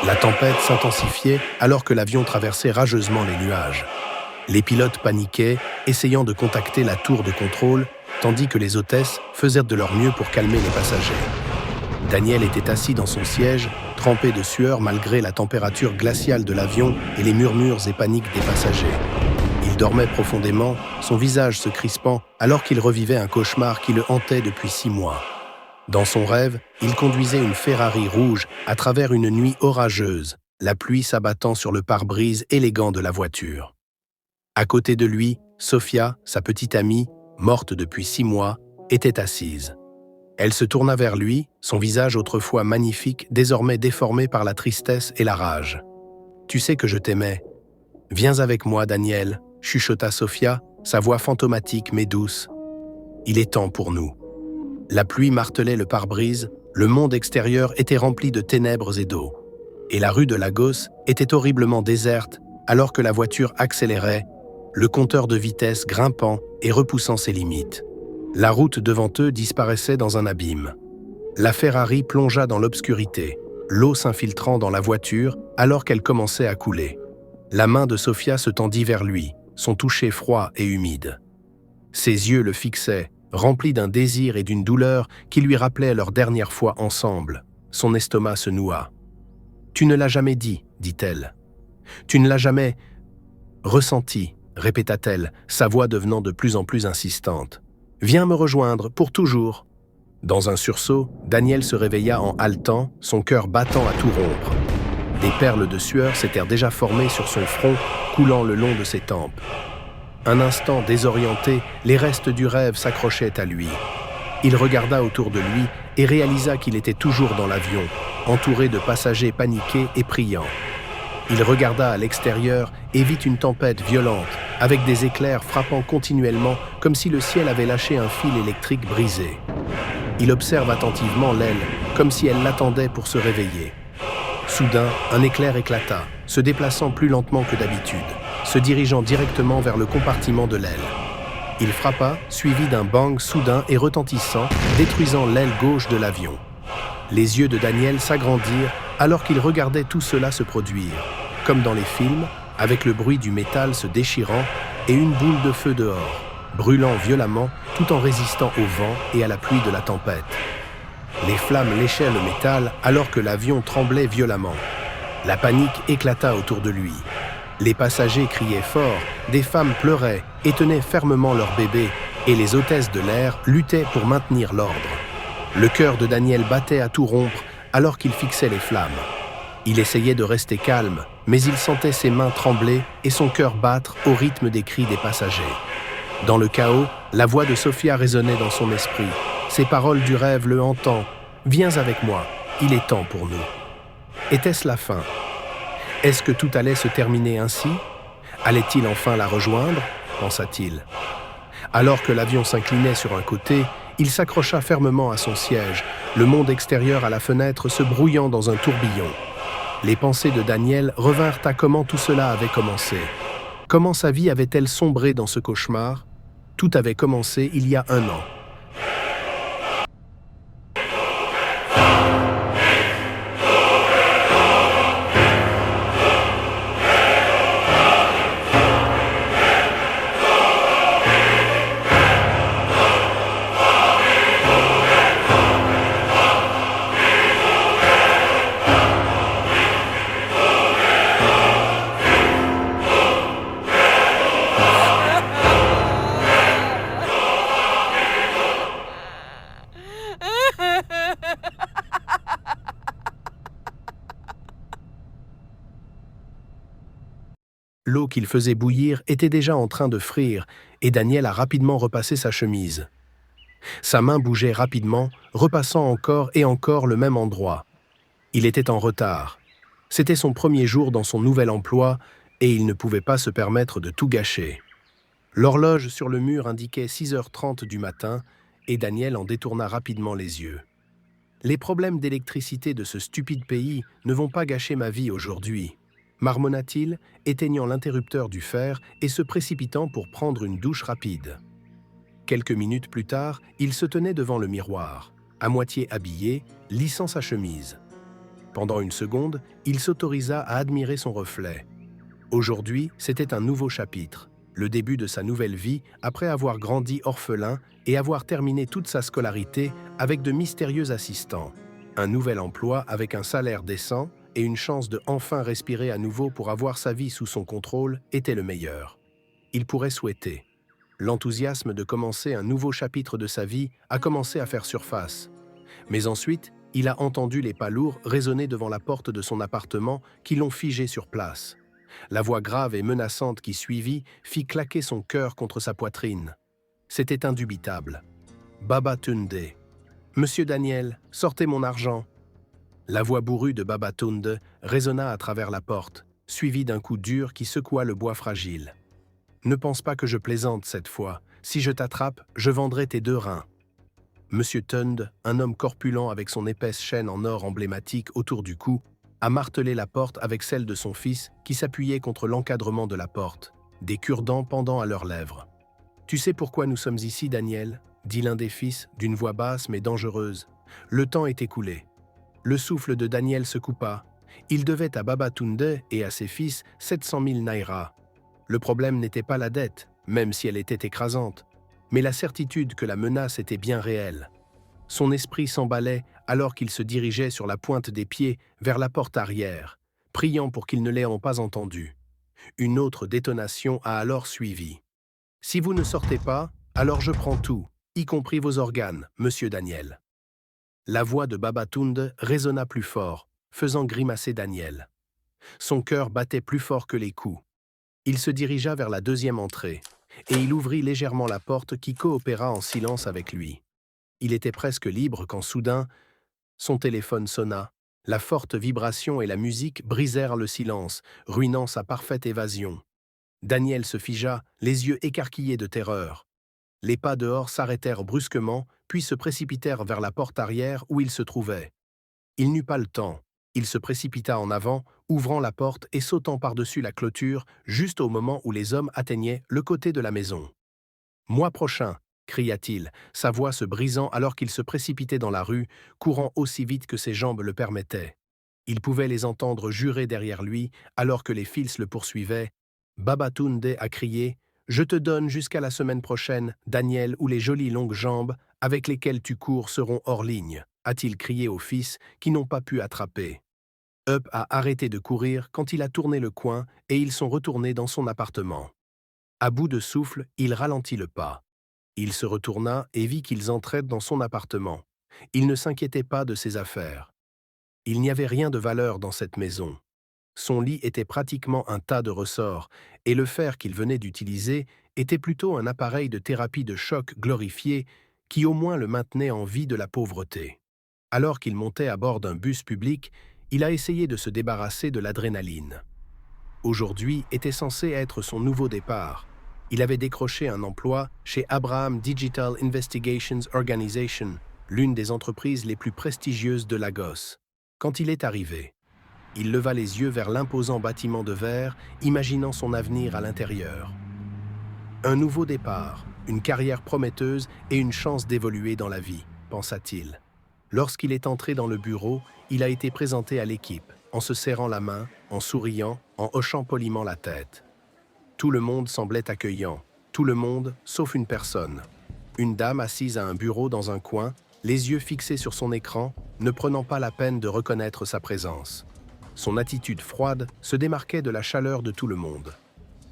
La tempête s'intensifiait alors que l'avion traversait rageusement les nuages. Les pilotes paniquaient, essayant de contacter la tour de contrôle, tandis que les hôtesses faisaient de leur mieux pour calmer les passagers. Daniel était assis dans son siège, trempé de sueur malgré la température glaciale de l'avion et les murmures et paniques des passagers. Il dormait profondément, son visage se crispant alors qu'il revivait un cauchemar qui le hantait depuis 6 mois. Dans son rêve, il conduisait une Ferrari rouge à travers une nuit orageuse, la pluie s'abattant sur le pare-brise élégant de la voiture. À côté de lui, Sofia, sa petite amie, morte depuis 6 mois, était assise. Elle se tourna vers lui, son visage autrefois magnifique, désormais déformé par la tristesse et la rage. « Tu sais que je t'aimais. Viens avec moi, Daniel, » chuchota Sofia, sa voix fantomatique mais douce. « Il est temps pour nous. » La pluie martelait le pare-brise, le monde extérieur était rempli de ténèbres et d'eau. Et la rue de Lagos était horriblement déserte alors que la voiture accélérait, le compteur de vitesse grimpant et repoussant ses limites. La route devant eux disparaissait dans un abîme. La Ferrari plongea dans l'obscurité, l'eau s'infiltrant dans la voiture alors qu'elle commençait à couler. La main de Sofia se tendit vers lui, son toucher froid et humide. Ses yeux le fixaient, remplis d'un désir et d'une douleur qui lui rappelaient leur dernière fois ensemble. Son estomac se noua. « Tu ne l'as jamais dit, dit-elle. Tu ne l'as jamais ressenti, répéta-t-elle, sa voix devenant de plus en plus insistante. Viens me rejoindre pour toujours. » Dans un sursaut, Daniel se réveilla en haletant, son cœur battant à tout rompre. Des perles de sueur s'étaient déjà formées sur son front, coulant le long de ses tempes. Un instant désorienté, les restes du rêve s'accrochaient à lui. Il regarda autour de lui et réalisa qu'il était toujours dans l'avion, entouré de passagers paniqués et priants. Il regarda à l'extérieur et vit une tempête violente, avec des éclairs frappant continuellement comme si le ciel avait lâché un fil électrique brisé. Il observe attentivement l'aile, comme si elle l'attendait pour se réveiller. Soudain, un éclair éclata, se déplaçant plus lentement que d'habitude, se dirigeant directement vers le compartiment de l'aile. Il frappa, suivi d'un bang soudain et retentissant, détruisant l'aile gauche de l'avion. Les yeux de Daniel s'agrandirent alors qu'il regardait tout cela se produire, comme dans les films, avec le bruit du métal se déchirant et une boule de feu dehors, brûlant violemment tout en résistant au vent et à la pluie de la tempête. Les flammes léchaient le métal alors que l'avion tremblait violemment. La panique éclata autour de lui. Les passagers criaient fort, des femmes pleuraient et tenaient fermement leur bébé, et les hôtesses de l'air luttaient pour maintenir l'ordre. Le cœur de Daniel battait à tout rompre alors qu'il fixait les flammes. Il essayait de rester calme, mais il sentait ses mains trembler et son cœur battre au rythme des cris des passagers. Dans le chaos, la voix de Sofia résonnait dans son esprit. Ces paroles du rêve le hantant. « Viens avec moi, il est temps pour nous. » Était-ce la fin? Est-ce que tout allait se terminer ainsi? Allait-il enfin la rejoindre? Pensa-t-il. Alors que l'avion s'inclinait sur un côté, il s'accrocha fermement à son siège, le monde extérieur à la fenêtre se brouillant dans un tourbillon. Les pensées de Daniel revinrent à comment tout cela avait commencé. Comment sa vie avait-elle sombré dans ce cauchemar? Tout avait commencé il y a 1 an. L'eau qu'il faisait bouillir était déjà en train de frire et Daniel a rapidement repassé sa chemise. Sa main bougeait rapidement, repassant encore et encore le même endroit. Il était en retard. C'était son premier jour dans son nouvel emploi et il ne pouvait pas se permettre de tout gâcher. L'horloge sur le mur indiquait 6h30 du matin et Daniel en détourna rapidement les yeux. Les problèmes d'électricité de ce stupide pays ne vont pas gâcher ma vie aujourd'hui, marmonna-t-il, éteignant l'interrupteur du fer et se précipitant pour prendre une douche rapide. Quelques minutes plus tard, il se tenait devant le miroir, à moitié habillé, lissant sa chemise. Pendant une seconde, il s'autorisa à admirer son reflet. Aujourd'hui, c'était un nouveau chapitre, le début de sa nouvelle vie après avoir grandi orphelin et avoir terminé toute sa scolarité avec de mystérieux assistants. Un nouvel emploi avec un salaire décent et une chance de enfin respirer à nouveau pour avoir sa vie sous son contrôle était le meilleur. Il pourrait souhaiter. L'enthousiasme de commencer un nouveau chapitre de sa vie a commencé à faire surface. Mais ensuite, il a entendu les pas lourds résonner devant la porte de son appartement qui l'ont figé sur place. La voix grave et menaçante qui suivit fit claquer son cœur contre sa poitrine. C'était indubitable. Babatunde. « Monsieur Daniel, sortez mon argent !» La voix bourrue de Babatunde résonna à travers la porte, suivie d'un coup dur qui secoua le bois fragile. « Ne pense pas que je plaisante cette fois. Si je t'attrape, je vendrai tes 2 reins. » Monsieur Tund, un homme corpulent avec son épaisse chaîne en or emblématique autour du cou, a martelé la porte avec celle de son fils qui s'appuyait contre l'encadrement de la porte, des cure-dents pendant à leurs lèvres. « Tu sais pourquoi nous sommes ici, Daniel ?» dit l'un des fils, d'une voix basse mais dangereuse. Le temps est écoulé. Le souffle de Daniel se coupa. Il devait à Babatunde et à ses fils 700 000 naira. Le problème n'était pas la dette, même si elle était écrasante, mais la certitude que la menace était bien réelle. Son esprit s'emballait alors qu'il se dirigeait sur la pointe des pieds vers la porte arrière, priant pour qu'ils ne l'aient pas entendu. Une autre détonation a alors suivi. « Si vous ne sortez pas, alors je prends tout, y compris vos organes, monsieur Daniel. » La voix de Babatunde résonna plus fort, faisant grimacer Daniel. Son cœur battait plus fort que les coups. Il se dirigea vers la 2e entrée, et il ouvrit légèrement la porte qui coopéra en silence avec lui. Il était presque libre quand soudain, son téléphone sonna. La forte vibration et la musique brisèrent le silence, ruinant sa parfaite évasion. Daniel se figea, les yeux écarquillés de terreur. Les pas dehors s'arrêtèrent brusquement, puis se précipitèrent vers la porte arrière où il se trouvait. Il n'eut pas le temps. Il se précipita en avant, ouvrant la porte et sautant par-dessus la clôture, juste au moment où les hommes atteignaient le côté de la maison. « Mois prochain !» cria-t-il, sa voix se brisant alors qu'il se précipitait dans la rue, courant aussi vite que ses jambes le permettaient. Il pouvait les entendre jurer derrière lui alors que les fils le poursuivaient. Babatunde a crié « Je te donne jusqu'à la semaine prochaine, Daniel, où les jolies longues jambes avec lesquelles tu cours seront hors ligne », a-t-il crié aux fils qui n'ont pas pu attraper. Up a arrêté de courir quand il a tourné le coin et ils sont retournés dans son appartement. À bout de souffle, il ralentit le pas. Il se retourna et vit qu'ils entraient dans son appartement. Il ne s'inquiétait pas de ses affaires. Il n'y avait rien de valeur dans cette maison. Son lit était pratiquement un tas de ressorts, et le fer qu'il venait d'utiliser était plutôt un appareil de thérapie de choc glorifié qui au moins le maintenait en vie de la pauvreté. Alors qu'il montait à bord d'un bus public, il a essayé de se débarrasser de l'adrénaline. Aujourd'hui était censé être son nouveau départ. Il avait décroché un emploi chez Abraham Digital Investigations Organization, l'une des entreprises les plus prestigieuses de Lagos. Quand il est arrivé, il leva les yeux vers l'imposant bâtiment de verre, imaginant son avenir à l'intérieur. Un nouveau départ, une carrière prometteuse et une chance d'évoluer dans la vie, pensa-t-il. Lorsqu'il est entré dans le bureau, il a été présenté à l'équipe, en se serrant la main, en souriant, en hochant poliment la tête. Tout le monde semblait accueillant, tout le monde sauf une personne. Une dame assise à un bureau dans un coin, les yeux fixés sur son écran, ne prenant pas la peine de reconnaître sa présence. Son attitude froide se démarquait de la chaleur de tout le monde.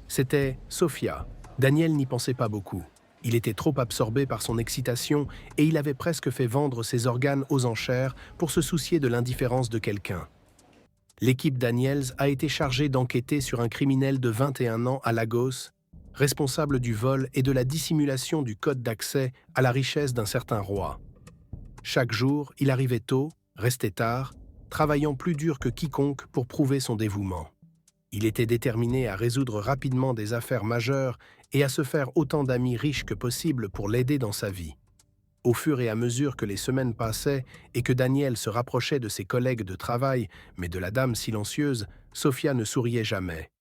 C'était Sophia. Daniel n'y pensait pas beaucoup. Il était trop absorbé par son excitation et il avait presque fait vendre ses organes aux enchères pour se soucier de l'indifférence de quelqu'un. L'équipe Daniels a été chargée d'enquêter sur un criminel de 21 ans à Lagos, responsable du vol et de la dissimulation du code d'accès à la richesse d'un certain roi. Chaque jour, il arrivait tôt, restait tard, travaillant plus dur que quiconque pour prouver son dévouement. Il était déterminé à résoudre rapidement des affaires majeures et à se faire autant d'amis riches que possible pour l'aider dans sa vie. Au fur et à mesure que les semaines passaient et que Daniel se rapprochait de ses collègues de travail, mais de la dame silencieuse, Sophia ne souriait jamais,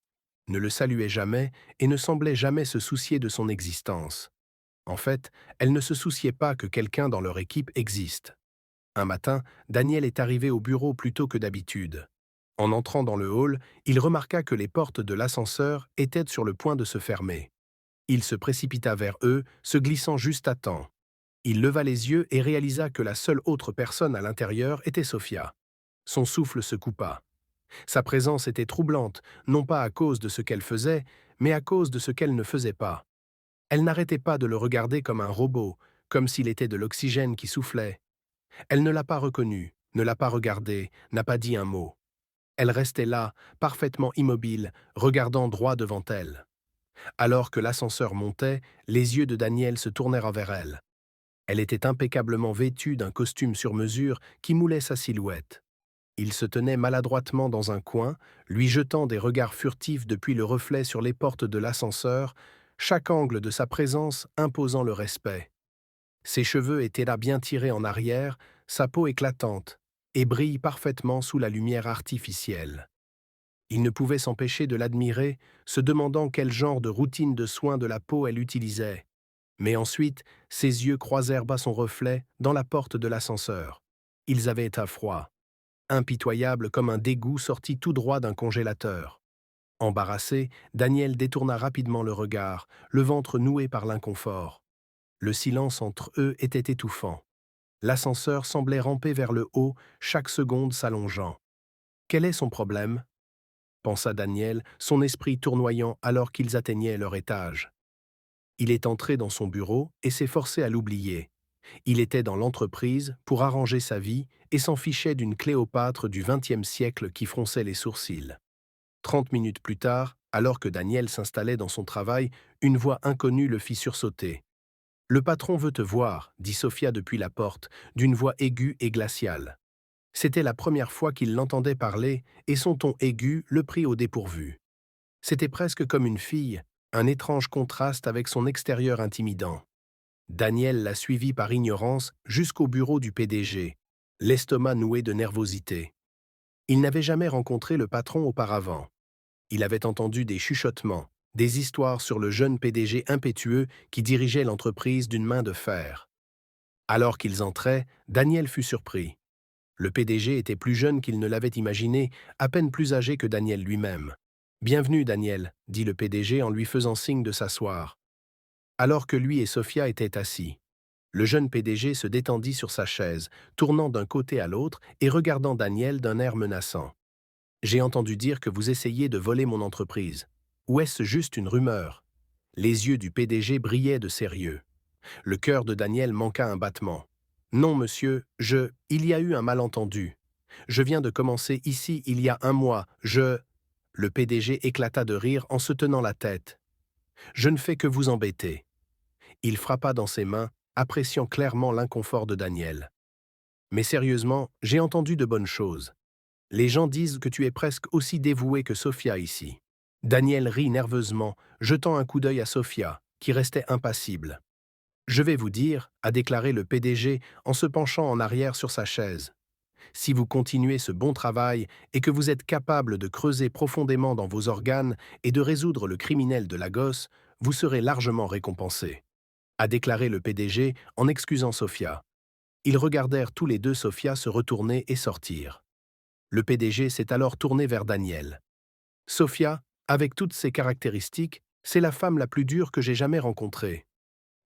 ne le saluait jamais et ne semblait jamais se soucier de son existence. En fait, elle ne se souciait pas que quelqu'un dans leur équipe existe. Un matin, Daniel est arrivé au bureau plus tôt que d'habitude. En entrant dans le hall, il remarqua que les portes de l'ascenseur étaient sur le point de se fermer. Il se précipita vers eux, se glissant juste à temps. Il leva les yeux et réalisa que la seule autre personne à l'intérieur était Sophia. Son souffle se coupa. Sa présence était troublante, non pas à cause de ce qu'elle faisait, mais à cause de ce qu'elle ne faisait pas. Elle n'arrêtait pas de le regarder comme un robot, comme s'il était de l'oxygène qui soufflait. Elle ne l'a pas reconnu, ne l'a pas regardé, n'a pas dit un mot. Elle restait là, parfaitement immobile, regardant droit devant elle. Alors que l'ascenseur montait, les yeux de Daniel se tournèrent vers elle. Elle était impeccablement vêtue d'un costume sur mesure qui moulait sa silhouette. Il se tenait maladroitement dans un coin, lui jetant des regards furtifs depuis le reflet sur les portes de l'ascenseur, chaque angle de sa présence imposant le respect. Ses cheveux étaient là bien tirés en arrière, sa peau éclatante, et brille parfaitement sous la lumière artificielle. Il ne pouvait s'empêcher de l'admirer, se demandant quel genre de routine de soins de la peau elle utilisait. Mais ensuite, ses yeux croisèrent bas son reflet dans la porte de l'ascenseur. Ils avaient un froid, impitoyable comme un dégoût sorti tout droit d'un congélateur. Embarrassé, Daniel détourna rapidement le regard, le ventre noué par l'inconfort. Le silence entre eux était étouffant. L'ascenseur semblait ramper vers le haut, chaque seconde s'allongeant. Quel est son problème ? Pensa Daniel, son esprit tournoyant alors qu'ils atteignaient leur étage. Il est entré dans son bureau et s'est forcé à l'oublier. Il était dans l'entreprise pour arranger sa vie et s'en fichait d'une Cléopâtre du XXe siècle qui fronçait les sourcils. 30 minutes plus tard, alors que Daniel s'installait dans son travail, une voix inconnue le fit sursauter. « Le patron veut te voir », dit Sophia depuis la porte, d'une voix aiguë et glaciale. C'était la première fois qu'il l'entendait parler, et son ton aigu le prit au dépourvu. C'était presque comme une fille, un étrange contraste avec son extérieur intimidant. Daniel la suivit par ignorance jusqu'au bureau du PDG, l'estomac noué de nervosité. Il n'avait jamais rencontré le patron auparavant. Il avait entendu des chuchotements, des histoires sur le jeune PDG impétueux qui dirigeait l'entreprise d'une main de fer. Alors qu'ils entraient, Daniel fut surpris. Le PDG était plus jeune qu'il ne l'avait imaginé, à peine plus âgé que Daniel lui-même. « Bienvenue, Daniel », dit le PDG en lui faisant signe de s'asseoir. Alors que lui et Sophia étaient assis, le jeune PDG se détendit sur sa chaise, tournant d'un côté à l'autre et regardant Daniel d'un air menaçant. « J'ai entendu dire que vous essayez de voler mon entreprise. Ou est-ce juste une rumeur ?» Les yeux du PDG brillaient de sérieux. Le cœur de Daniel manqua un battement. « Non, monsieur, il y a eu un malentendu. Je viens de commencer ici il y a un mois, Le PDG éclata de rire en se tenant la tête. « Je ne fais que vous embêter. » Il frappa dans ses mains, appréciant clairement l'inconfort de Daniel. « Mais sérieusement, j'ai entendu de bonnes choses. Les gens disent que tu es presque aussi dévoué que Sophia ici. » Daniel rit nerveusement, jetant un coup d'œil à Sophia, qui restait impassible. « Je vais vous dire, » a déclaré le PDG en se penchant en arrière sur sa chaise. « Si vous continuez ce bon travail et que vous êtes capable de creuser profondément dans vos organes et de résoudre le criminel de Lagos, vous serez largement récompensé. » a déclaré le PDG en excusant Sophia. Ils regardèrent tous les deux Sophia se retourner et sortir. Le PDG s'est alors tourné vers Daniel. « Sophia, avec toutes ses caractéristiques, c'est la femme la plus dure que j'ai jamais rencontrée.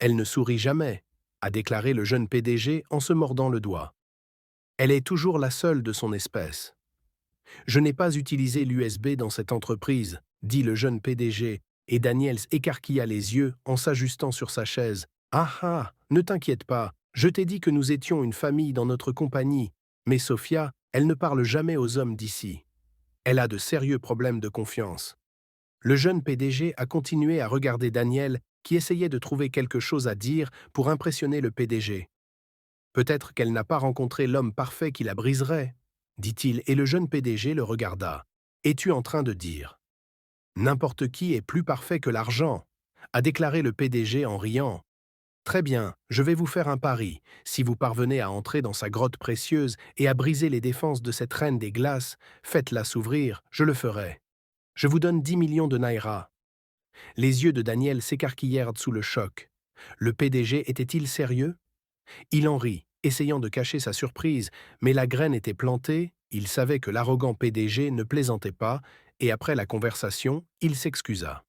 Elle ne sourit jamais, » a déclaré le jeune PDG en se mordant le doigt. « Elle est toujours la seule de son espèce. »« Je n'ai pas utilisé l'USB dans cette entreprise, » dit le jeune PDG, et Daniel écarquilla les yeux en s'ajustant sur sa chaise. « Ah ah, ne t'inquiète pas, je t'ai dit que nous étions une famille dans notre compagnie, mais Sophia, elle ne parle jamais aux hommes d'ici. Elle a de sérieux problèmes de confiance. » Le jeune PDG a continué à regarder Daniel, qui essayait de trouver quelque chose à dire pour impressionner le PDG. « Peut-être qu'elle n'a pas rencontré l'homme parfait qui la briserait, » dit-il, et le jeune PDG le regarda. « Es-tu en train de dire ? » « N'importe qui est plus parfait que l'argent, » a déclaré le PDG en riant. « Très bien, je vais vous faire un pari. Si vous parvenez à entrer dans sa grotte précieuse et à briser les défenses de cette reine des glaces, faites-la s'ouvrir, je le ferai. Je vous donne 10 millions de naira. » Les yeux de Daniel s'écarquillèrent sous le choc. Le PDG était-il sérieux ? Il en rit essayant de cacher sa surprise, mais la graine était plantée, il savait que l'arrogant PDG ne plaisantait pas, et après la conversation, il s'excusa.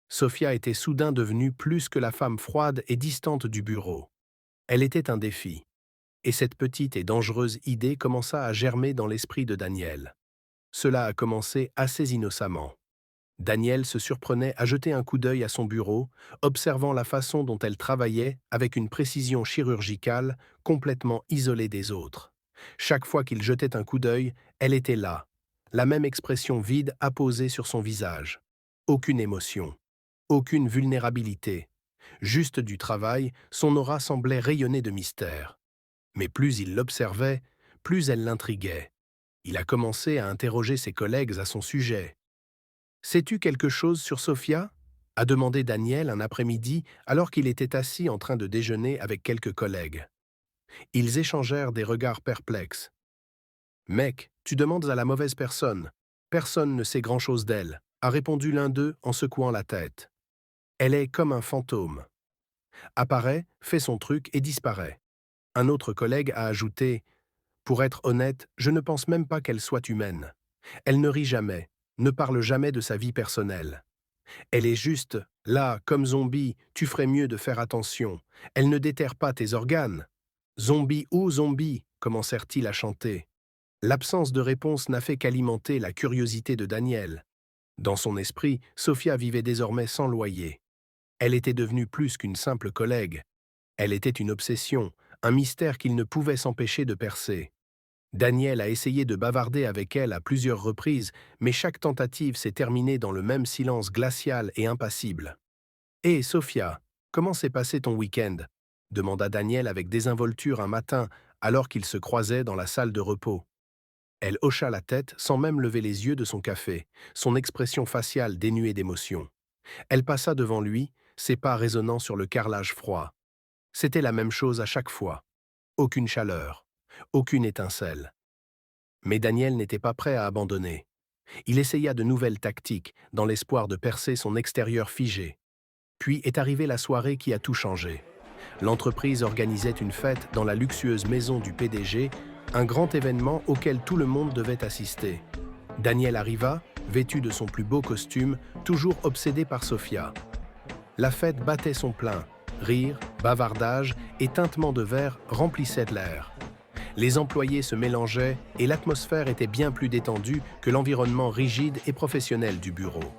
Sophia était soudain devenue plus que la femme froide et distante du bureau. Elle était un défi. Et cette petite et dangereuse idée commença à germer dans l'esprit de Daniel. Cela a commencé assez innocemment. Daniel se surprenait à jeter un coup d'œil à son bureau, observant la façon dont elle travaillait avec une précision chirurgicale complètement isolée des autres. Chaque fois qu'il jetait un coup d'œil, elle était là, la même expression vide apposée sur son visage. Aucune émotion, aucune vulnérabilité. Juste du travail, son aura semblait rayonner de mystère. Mais plus il l'observait, plus elle l'intriguait. Il a commencé à interroger ses collègues à son sujet. « Sais-tu quelque chose sur Sophia ?» a demandé Daniel un après-midi alors qu'il était assis en train de déjeuner avec quelques collègues. Ils échangèrent des regards perplexes. « Mec, tu demandes à la mauvaise personne. Personne ne sait grand-chose d'elle, » a répondu l'un d'eux en secouant la tête. « Elle est comme un fantôme. Apparaît, fait son truc et disparaît. » Un autre collègue a ajouté « Pour être honnête, je ne pense même pas qu'elle soit humaine. Elle ne rit jamais, ne parle jamais de sa vie personnelle. Elle est juste, là, comme zombie, tu ferais mieux de faire attention. Elle ne déterre pas tes organes. » Zombie ou zombie, commencèrent-ils à chanter. L'absence de réponse n'a fait qu'alimenter la curiosité de Daniel. Dans son esprit, Sophia vivait désormais sans loyer. Elle était devenue plus qu'une simple collègue. Elle était une obsession, un mystère qu'il ne pouvait s'empêcher de percer. Daniel a essayé de bavarder avec elle à plusieurs reprises, mais chaque tentative s'est terminée dans le même silence glacial et impassible. « Hé, Sophia, comment s'est passé ton week-end » demanda Daniel avec désinvolture un matin, alors qu'ils se croisaient dans la salle de repos. Elle hocha la tête sans même lever les yeux de son café, son expression faciale dénuée d'émotion. Elle passa devant lui, ses pas résonnant sur le carrelage froid. C'était la même chose à chaque fois. Aucune chaleur, aucune étincelle. Mais Daniel n'était pas prêt à abandonner. Il essaya de nouvelles tactiques, dans l'espoir de percer son extérieur figé. Puis est arrivée la soirée qui a tout changé. L'entreprise organisait une fête dans la luxueuse maison du PDG, un grand événement auquel tout le monde devait assister. Daniel arriva, vêtu de son plus beau costume, toujours obsédé par Sophia. La fête battait son plein. Rires, bavardages et tintements de verre remplissaient l'air. Les employés se mélangeaient et l'atmosphère était bien plus détendue que l'environnement rigide et professionnel du bureau.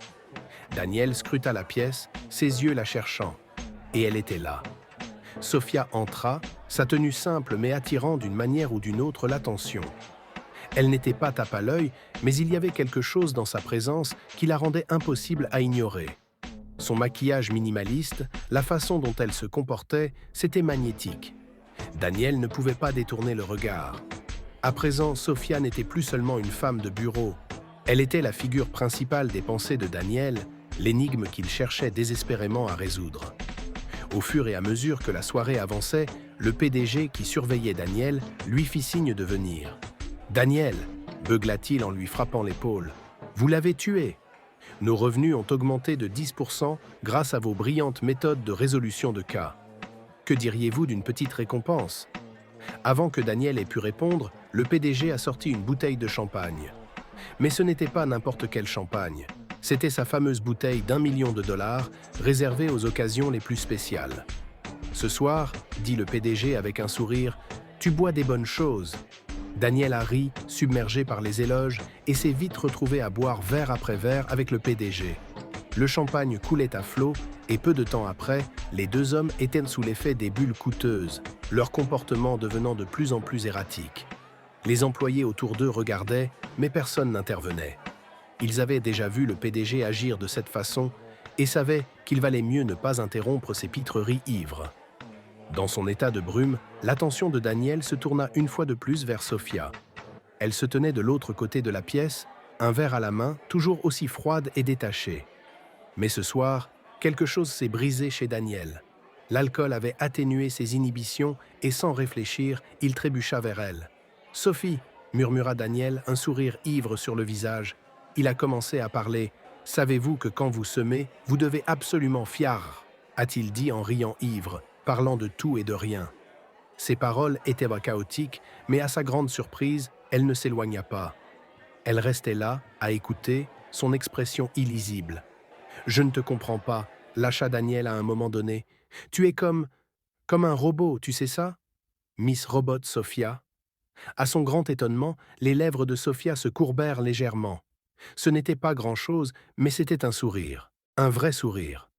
Daniel scruta la pièce, ses yeux la cherchant. Et elle était là. Sophia entra, sa tenue simple mais attirant d'une manière ou d'une autre l'attention. Elle n'était pas tape à l'œil, mais il y avait quelque chose dans sa présence qui la rendait impossible à ignorer. Son maquillage minimaliste, la façon dont elle se comportait, c'était magnétique. Daniel ne pouvait pas détourner le regard. À présent, Sophia n'était plus seulement une femme de bureau. Elle était la figure principale des pensées de Daniel, l'énigme qu'il cherchait désespérément à résoudre. Au fur et à mesure que la soirée avançait, le PDG qui surveillait Daniel lui fit signe de venir. « Daniel » beugla-t-il en lui frappant l'épaule. « Vous l'avez tué. Nos revenus ont augmenté de 10% grâce à vos brillantes méthodes de résolution de cas. Que diriez-vous d'une petite récompense ?» Avant que Daniel ait pu répondre, le PDG a sorti une bouteille de champagne. Mais ce n'était pas n'importe quel champagne. C'était sa fameuse bouteille d'1 million de dollars, réservée aux occasions les plus spéciales. « Ce soir, » dit le PDG avec un sourire, « tu bois des bonnes choses. » Daniel a ri, submergé par les éloges, et s'est vite retrouvé à boire verre après verre avec le PDG. Le champagne coulait à flot, et peu de temps après, les deux hommes étaient sous l'effet des bulles coûteuses, leur comportement devenant de plus en plus erratique. Les employés autour d'eux regardaient, mais personne n'intervenait. Ils avaient déjà vu le PDG agir de cette façon et savaient qu'il valait mieux ne pas interrompre ses pitreries ivres. Dans son état de brume, l'attention de Daniel se tourna une fois de plus vers Sophia. Elle se tenait de l'autre côté de la pièce, un verre à la main, toujours aussi froide et détachée. Mais ce soir, quelque chose s'est brisé chez Daniel. L'alcool avait atténué ses inhibitions et sans réfléchir, il trébucha vers elle. « Sophie !» murmura Daniel, un sourire ivre sur le visage. Il a commencé à parler. « Savez-vous que quand vous semez, vous devez absolument fiar ?» a-t-il dit en riant ivre, parlant de tout et de rien. Ses paroles étaient chaotiques, mais à sa grande surprise, elle ne s'éloigna pas. Elle restait là, à écouter, son expression illisible. « Je ne te comprends pas », lâcha Daniel à un moment donné. « Tu es comme un robot, tu sais ça ?» Miss Robot Sophia. À son grand étonnement, les lèvres de Sophia se courbèrent légèrement. Ce n'était pas grand-chose, mais c'était un sourire. Un vrai sourire.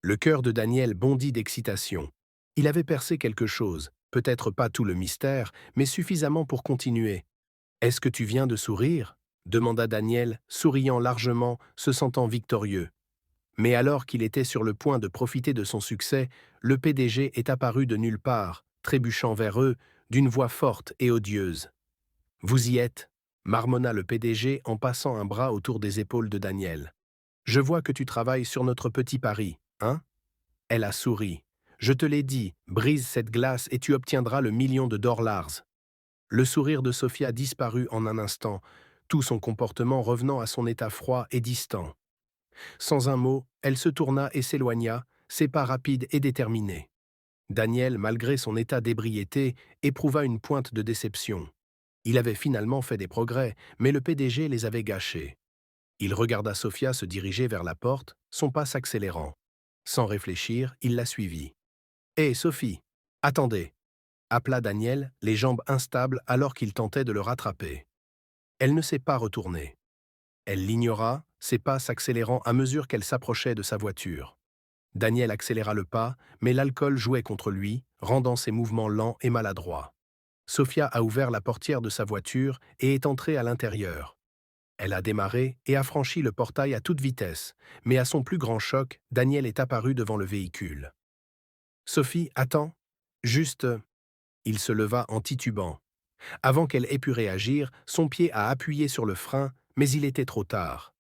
Le cœur de Daniel bondit d'excitation. Il avait percé quelque chose, peut-être pas tout le mystère, mais suffisamment pour continuer. « Est-ce que tu viens de sourire ?» demanda Daniel, souriant largement, se sentant victorieux. Mais alors qu'il était sur le point de profiter de son succès, le PDG est apparu de nulle part, trébuchant vers eux, d'une voix forte et odieuse. « Vous y êtes ?» marmonna le PDG en passant un bras autour des épaules de Daniel. « Je vois que tu travailles sur notre petit pari, hein ?» Elle a souri. « Je te l'ai dit, brise cette glace et tu obtiendras le million de dollars. » Le sourire de Sophia disparut en un instant, tout son comportement revenant à son état froid et distant. Sans un mot, elle se tourna et s'éloigna, ses pas rapides et déterminés. Daniel, malgré son état d'ébriété, éprouva une pointe de déception. Il avait finalement fait des progrès, mais le PDG les avait gâchés. Il regarda Sophia se diriger vers la porte, son pas s'accélérant. Sans réfléchir, il la suivit. « Hé, Sophie, attendez !» appela Daniel, les jambes instables alors qu'il tentait de le rattraper. Elle ne s'est pas retournée. Elle l'ignora, ses pas s'accélérant à mesure qu'elle s'approchait de sa voiture. Daniel accéléra le pas, mais l'alcool jouait contre lui, rendant ses mouvements lents et maladroits. Sophia a ouvert la portière de sa voiture et est entrée à l'intérieur. Elle a démarré et a franchi le portail à toute vitesse, mais à son plus grand choc, Daniel est apparu devant le véhicule. « Sophie, attends. Juste… » Il se leva en titubant. Avant qu'elle ait pu réagir, son pied a appuyé sur le frein, mais il était trop tard.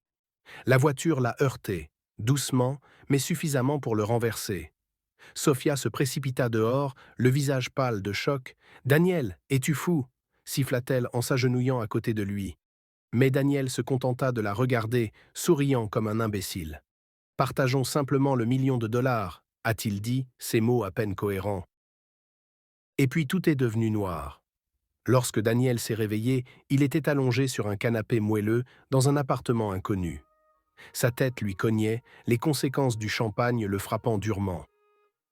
La voiture l'a heurté, doucement, mais suffisamment pour le renverser. Sophia se précipita dehors, le visage pâle de choc. « Daniel, es-tu fou ?» siffla-t-elle en s'agenouillant à côté de lui. Mais Daniel se contenta de la regarder, souriant comme un imbécile. « Partageons simplement le million de dollars », a-t-il dit, ses mots à peine cohérents. Et puis tout est devenu noir. Lorsque Daniel s'est réveillé, il était allongé sur un canapé moelleux dans un appartement inconnu. Sa tête lui cognait, les conséquences du champagne le frappant durement.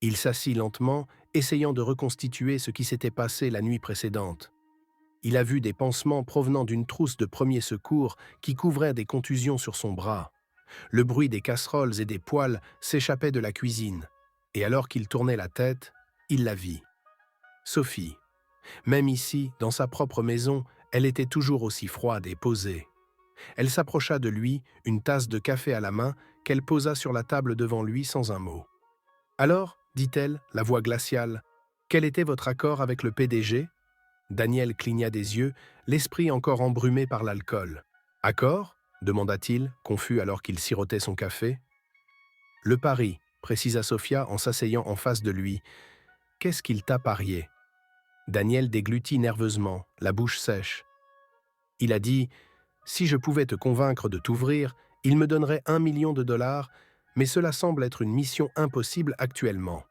Il s'assit lentement, essayant de reconstituer ce qui s'était passé la nuit précédente. Il a vu des pansements provenant d'une trousse de premiers secours qui couvrait des contusions sur son bras. Le bruit des casseroles et des poêles s'échappait de la cuisine. Et alors qu'il tournait la tête, il la vit. Sophie. Même ici, dans sa propre maison, elle était toujours aussi froide et posée. Elle s'approcha de lui, une tasse de café à la main, qu'elle posa sur la table devant lui sans un mot. « Alors, dit-elle, la voix glaciale, quel était votre accord avec le PDG ?» Daniel cligna des yeux, l'esprit encore embrumé par l'alcool. « Accord ?» demanda-t-il, confus alors qu'il sirotait son café. « Le pari », précisa Sophia en s'asseyant en face de lui. « Qu'est-ce qu'il t'a parié ?» Daniel déglutit nerveusement, la bouche sèche. Il a dit « Si je pouvais te convaincre de t'ouvrir, il me donnerait 1 million de dollars, mais cela semble être une mission impossible actuellement. »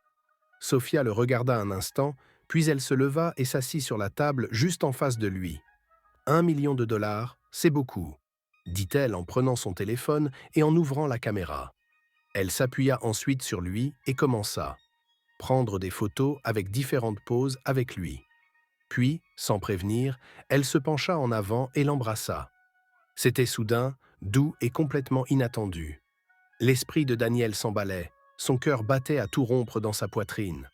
Sophia le regarda un instant, puis elle se leva et s'assit sur la table juste en face de lui. « 1 million de dollars, c'est beaucoup, » dit-elle en prenant son téléphone et en ouvrant la caméra. Elle s'appuya ensuite sur lui et commença. Prendre des photos avec différentes poses avec lui. Puis, sans prévenir, elle se pencha en avant et l'embrassa. C'était soudain, doux et complètement inattendu. L'esprit de Daniel s'emballait, son cœur battait à tout rompre dans sa poitrine.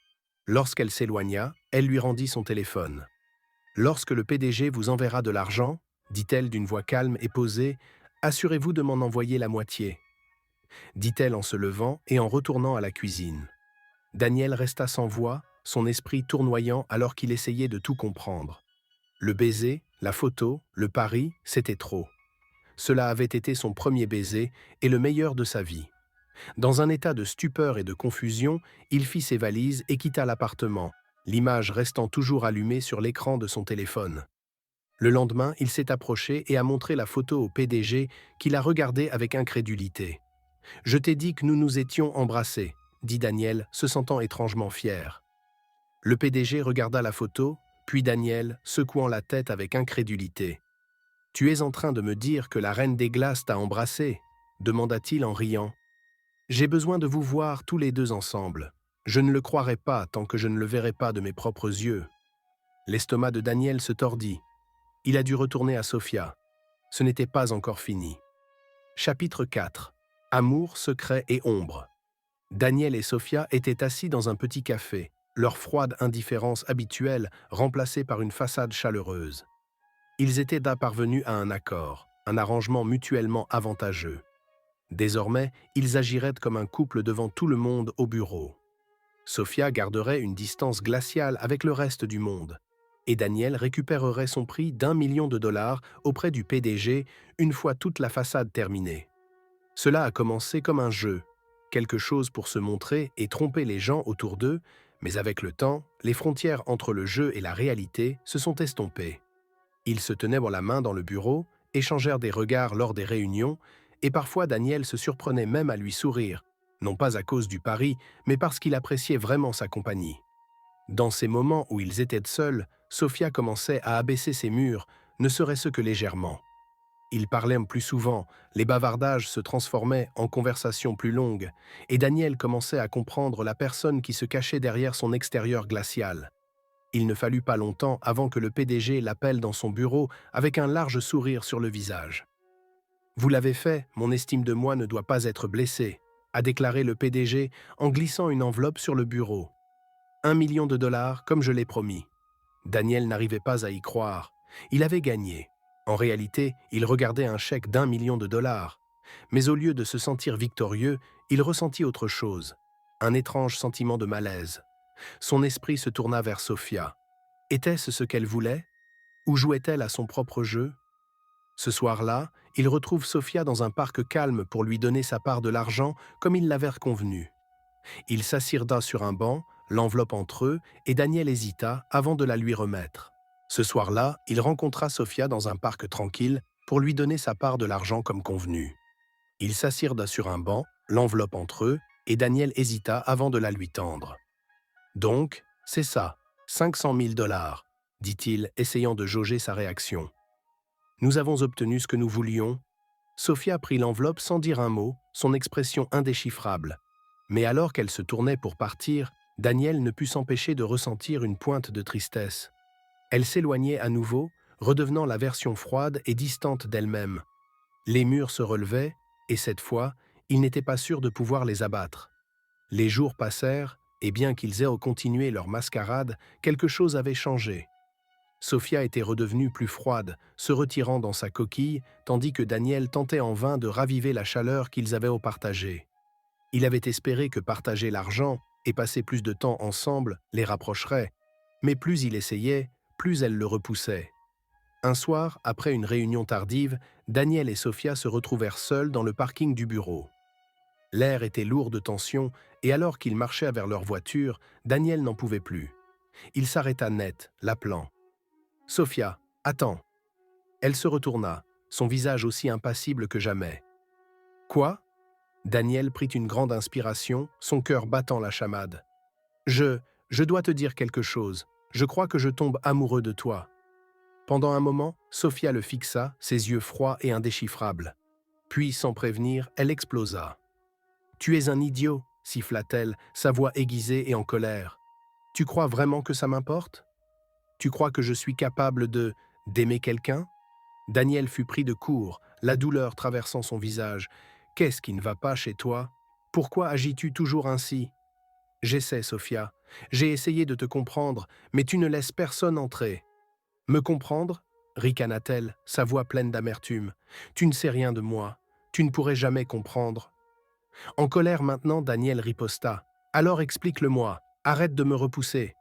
Lorsqu'elle s'éloigna, elle lui rendit son téléphone. « Lorsque le PDG vous enverra de l'argent, dit-elle d'une voix calme et posée, assurez-vous de m'en envoyer la moitié. » dit-elle en se levant et en retournant à la cuisine. Daniel resta sans voix, son esprit tournoyant alors qu'il essayait de tout comprendre. Le baiser, la photo, le pari, c'était trop. Cela avait été son premier baiser et le meilleur de sa vie. Dans un état de stupeur et de confusion, il fit ses valises et quitta l'appartement, l'image restant toujours allumée sur l'écran de son téléphone. Le lendemain, il s'est approché et a montré la photo au PDG qui l'a regardée avec incrédulité. « Je t'ai dit que nous nous étions embrassés », dit Daniel, se sentant étrangement fier. Le PDG regarda la photo, puis Daniel, secouant la tête avec incrédulité. « Tu es en train de me dire que la reine des glaces t'a embrassé ?» demanda-t-il en riant. « J'ai besoin de vous voir tous les deux ensemble. Je ne le croirai pas tant que je ne le verrai pas de mes propres yeux. » L'estomac de Daniel se tordit. Il a dû retourner à Sofia. Ce n'était pas encore fini. Chapitre 4. Amour, secret et ombre. Daniel et Sofia étaient assis dans un petit café, leur froide indifférence habituelle remplacée par une façade chaleureuse. Ils étaient parvenus à un accord, un arrangement mutuellement avantageux. Désormais, ils agiraient comme un couple devant tout le monde au bureau. Sofia garderait une distance glaciale avec le reste du monde, et Daniel récupérerait son prix d'1 million de dollars auprès du PDG une fois toute la façade terminée. Cela a commencé comme un jeu, quelque chose pour se montrer et tromper les gens autour d'eux, mais avec le temps, les frontières entre le jeu et la réalité se sont estompées. Ils se tenaient la main dans le bureau, échangèrent des regards lors des réunions, et parfois Daniel se surprenait même à lui sourire, non pas à cause du pari, mais parce qu'il appréciait vraiment sa compagnie. Dans ces moments où ils étaient seuls, Sofia commençait à abaisser ses murs, ne serait-ce que légèrement. Ils parlaient plus souvent, les bavardages se transformaient en conversations plus longues, et Daniel commençait à comprendre la personne qui se cachait derrière son extérieur glacial. Il ne fallut pas longtemps avant que le PDG l'appelle dans son bureau avec un large sourire sur le visage. « Vous l'avez fait, mon estime de moi ne doit pas être blessée », a déclaré le PDG en glissant une enveloppe sur le bureau. 1 million de dollars, comme je l'ai promis. Daniel n'arrivait pas à y croire. Il avait gagné. En réalité, il regardait un chèque d'1 million de dollars. Mais au lieu de se sentir victorieux, il ressentit autre chose. Un étrange sentiment de malaise. Son esprit se tourna vers Sofia. Était-ce ce qu'elle voulait? Ou jouait-elle à son propre jeu? Ce soir-là, il retrouve Sofia dans un parc calme pour lui donner sa part de l'argent comme ils l'avaient convenu. Il s'assirda sur un banc, l'enveloppe entre eux, et Daniel hésita avant de la lui remettre. Ce soir-là, il rencontra Sofia dans un parc tranquille pour lui donner sa part de l'argent comme convenu. Il s'assirda sur un banc, l'enveloppe entre eux, et Daniel hésita avant de la lui tendre. « Donc, c'est ça, 500 000 dollars, dit-il, essayant de jauger sa réaction. « Nous avons obtenu ce que nous voulions. » Sofia prit l'enveloppe sans dire un mot, son expression indéchiffrable. Mais alors qu'elle se tournait pour partir, Daniel ne put s'empêcher de ressentir une pointe de tristesse. Elle s'éloignait à nouveau, redevenant la version froide et distante d'elle-même. Les murs se relevaient, et cette fois, il n'était pas sûr de pouvoir les abattre. Les jours passèrent, et bien qu'ils aient continué leur mascarade, quelque chose avait changé. Sofia était redevenue plus froide, se retirant dans sa coquille, tandis que Daniel tentait en vain de raviver la chaleur qu'ils avaient partagée. Il avait espéré que partager l'argent et passer plus de temps ensemble les rapprocherait, mais plus il essayait, plus elle le repoussait. Un soir, après une réunion tardive, Daniel et Sofia se retrouvèrent seuls dans le parking du bureau. L'air était lourd de tension, et alors qu'ils marchaient vers leur voiture, Daniel n'en pouvait plus. Il s'arrêta net, l'appelant. « Sofia, attends !» Elle se retourna, son visage aussi impassible que jamais. « Quoi ?» Daniel prit une grande inspiration, son cœur battant la chamade. « Je dois te dire quelque chose. Je crois que je tombe amoureux de toi. » Pendant un moment, Sofia le fixa, ses yeux froids et indéchiffrables. Puis, sans prévenir, elle explosa. « Tu es un idiot !» siffla-t-elle, sa voix aiguisée et en colère. « Tu crois vraiment que ça m'importe? Tu crois que je suis capable d'aimer quelqu'un ?» Daniel fut pris de court, la douleur traversant son visage. « Qu'est-ce qui ne va pas chez toi? Pourquoi agis-tu toujours ainsi? » « J'essaie, Sofia. J'ai essayé de te comprendre, mais tu ne laisses personne entrer. »« Me comprendre ?» ricana-t-elle, sa voix pleine d'amertume. « Tu ne sais rien de moi. Tu ne pourrais jamais comprendre. » En colère maintenant, Daniel riposta. « Alors explique-le-moi. Arrête de me repousser. »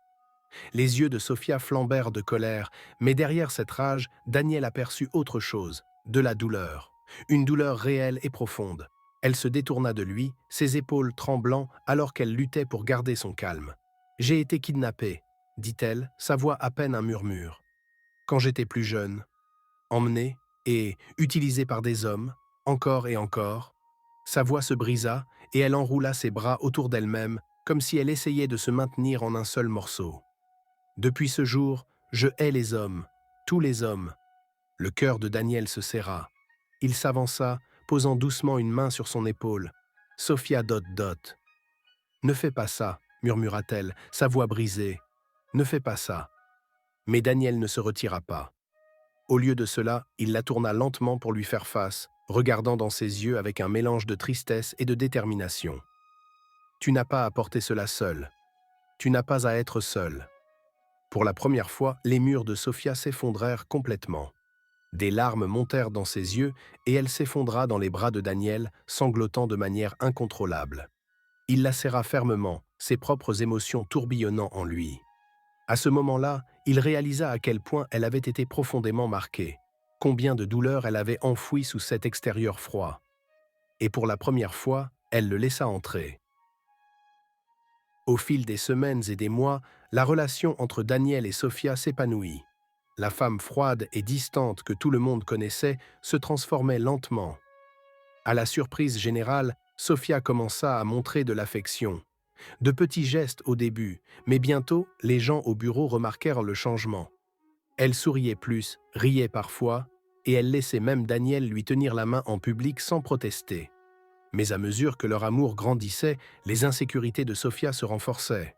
Les yeux de Sofia flambèrent de colère, mais derrière cette rage, Daniel aperçut autre chose, de la douleur. Une douleur réelle et profonde. Elle se détourna de lui, ses épaules tremblant alors qu'elle luttait pour garder son calme. « J'ai été kidnappée, » dit-elle, sa voix à peine un murmure. « Quand j'étais plus jeune, emmenée et utilisée par des hommes, encore et encore. » Sa voix se brisa et elle enroula ses bras autour d'elle-même, comme si elle essayait de se maintenir en un seul morceau. Depuis ce jour, je hais les hommes, tous les hommes. » Le cœur de Daniel se serra. Il s'avança, posant doucement une main sur son épaule. « Sophia .. Ne fais pas ça, murmura-t-elle, sa voix brisée. Ne fais pas ça. » Mais Daniel ne se retira pas. Au lieu de cela, il la tourna lentement pour lui faire face, regardant dans ses yeux avec un mélange de tristesse et de détermination. « Tu n'as pas à porter cela seul. Tu n'as pas à être seul. » Pour la première fois, les murs de Sophia s'effondrèrent complètement. Des larmes montèrent dans ses yeux et elle s'effondra dans les bras de Daniel, sanglotant de manière incontrôlable. Il la serra fermement, ses propres émotions tourbillonnant en lui. À ce moment-là, il réalisa à quel point elle avait été profondément marquée, combien de douleurs elle avait enfouies sous cet extérieur froid. Et pour la première fois, elle le laissa entrer. Au fil des semaines et des mois, la relation entre Daniel et Sophia s'épanouit. La femme froide et distante que tout le monde connaissait se transformait lentement. À la surprise générale, Sophia commença à montrer de l'affection. De petits gestes au début, mais bientôt, les gens au bureau remarquèrent le changement. Elle souriait plus, riait parfois, et elle laissait même Daniel lui tenir la main en public sans protester. Mais à mesure que leur amour grandissait, les insécurités de Sophia se renforçaient.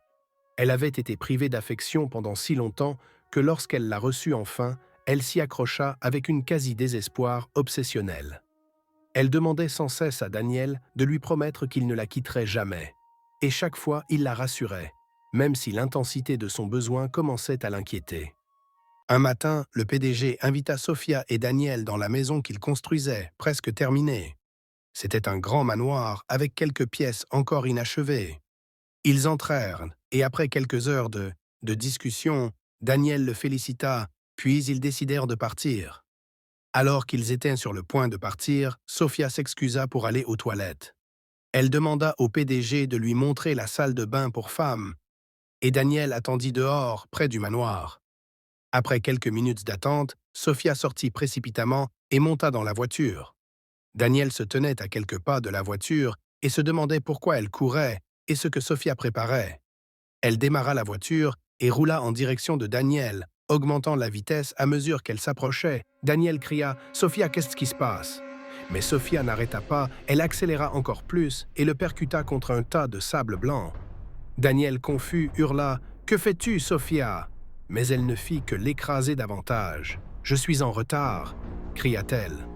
Elle avait été privée d'affection pendant si longtemps que lorsqu'elle la reçut enfin, elle s'y accrocha avec une quasi-désespoir obsessionnel. Elle demandait sans cesse à Daniel de lui promettre qu'il ne la quitterait jamais. Et chaque fois, il la rassurait, même si l'intensité de son besoin commençait à l'inquiéter. Un matin, le PDG invita Sophia et Daniel dans la maison qu'il construisait, presque terminée. C'était un grand manoir avec quelques pièces encore inachevées. Ils entrèrent, et après quelques heures de discussion, Daniel le félicita, puis ils décidèrent de partir. Alors qu'ils étaient sur le point de partir, Sophia s'excusa pour aller aux toilettes. Elle demanda au PDG de lui montrer la salle de bain pour femmes, et Daniel attendit dehors, près du manoir. Après quelques minutes d'attente, Sophia sortit précipitamment et monta dans la voiture. Daniel se tenait à quelques pas de la voiture et se demandait pourquoi elle courait et ce que Sophia préparait. Elle démarra la voiture et roula en direction de Daniel, augmentant la vitesse à mesure qu'elle s'approchait. Daniel cria « Sophia, qu'est-ce qui se passe ?» Mais Sophia n'arrêta pas, elle accéléra encore plus et le percuta contre un tas de sable blanc. Daniel, confus, hurla « Que fais-tu, Sophia ?» Mais elle ne fit que l'écraser davantage. « Je suis en retard !» cria-t-elle.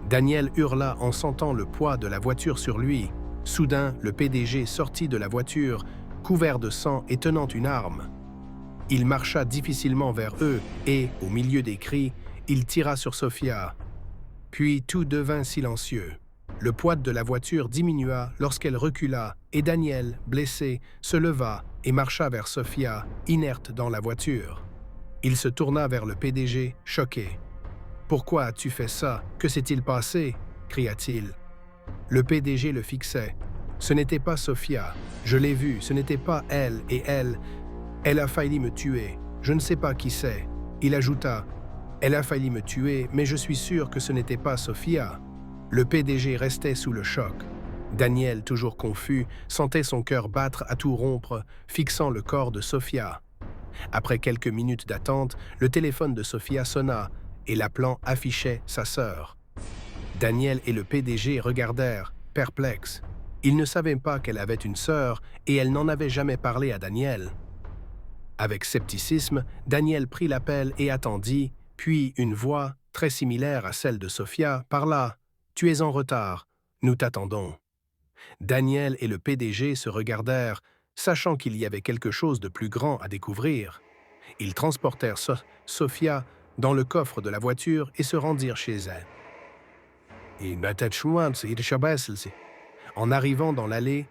Daniel hurla en sentant le poids de la voiture sur lui. Soudain, le PDG sortit de la voiture, couvert de sang et tenant une arme. Il marcha difficilement vers eux et, au milieu des cris, il tira sur Sophia. Puis tout devint silencieux. Le poids de la voiture diminua lorsqu'elle recula et Daniel, blessé, se leva et marcha vers Sophia, inerte dans la voiture. Il se tourna vers le PDG, choqué. « Pourquoi as-tu fait ça? Que s'est-il passé ?» cria-t-il. Le PDG le fixait. « Ce n'était pas Sophia. Je l'ai vue, ce n'était pas elle et elle. Elle a failli me tuer. Je ne sais pas qui c'est. » Il ajouta. « Elle a failli me tuer, mais je suis sûr que ce n'était pas Sophia. » Le PDG restait sous le choc. Daniel, toujours confus, sentait son cœur battre à tout rompre, fixant le corps de Sophia. Après quelques minutes d'attente, le téléphone de Sophia sonna et l'appelant affichait sa sœur. Daniel et le PDG regardèrent, perplexes. Ils ne savaient pas qu'elle avait une sœur et elle n'en avait jamais parlé à Daniel. Avec scepticisme, Daniel prit l'appel et attendit, puis une voix, très similaire à celle de Sophia, parla. « Tu es en retard, nous t'attendons. » Daniel et le PDG se regardèrent, sachant qu'il y avait quelque chose de plus grand à découvrir. Ils transportèrent Sophia dans le coffre de la voiture et se rendirent chez elle. En arrivant dans l'allée,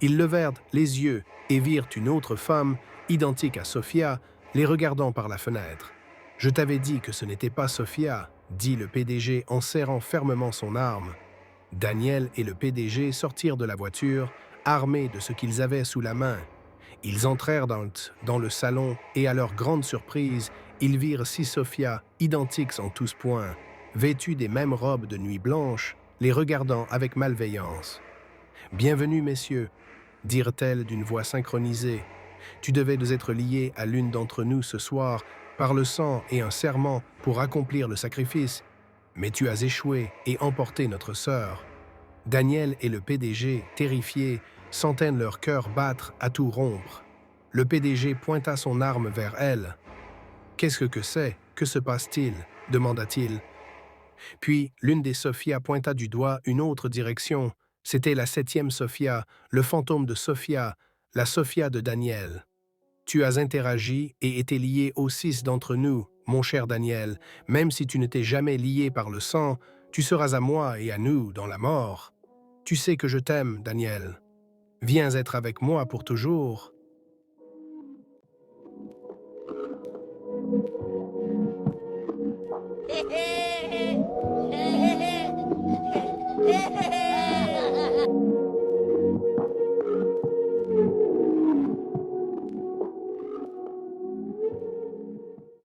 ils levèrent les yeux et virent une autre femme, identique à Sophia, les regardant par la fenêtre. « Je t'avais dit que ce n'était pas Sophia », dit le PDG en serrant fermement son arme. Daniel et le PDG sortirent de la voiture, armés de ce qu'ils avaient sous la main. Ils entrèrent dans le salon et, à leur grande surprise, ils virent six Sophia, identiques en tous points, vêtues des mêmes robes de nuit blanches, les regardant avec malveillance. « Bienvenue, messieurs », dirent-elles d'une voix synchronisée. Tu devais nous être lié à l'une d'entre nous ce soir par le sang et un serment pour accomplir le sacrifice, mais tu as échoué et emporté notre sœur. » Daniel et le PDG, terrifiés, sentirent leur cœur battre à tout rompre. Le PDG pointa son arme vers elle. « Qu'est-ce que c'est? Que se passe-t-il » demanda-t-il. Puis l'une des Sophia pointa du doigt une autre direction. C'était la 7e Sophia, le fantôme de Sophia, la Sophia de Daniel. Tu as interagi et été lié aux 6 d'entre nous, mon cher Daniel. Même si tu ne t'es jamais lié par le sang, tu seras à moi et à nous dans la mort. Tu sais que je t'aime, Daniel. Viens être avec moi pour toujours.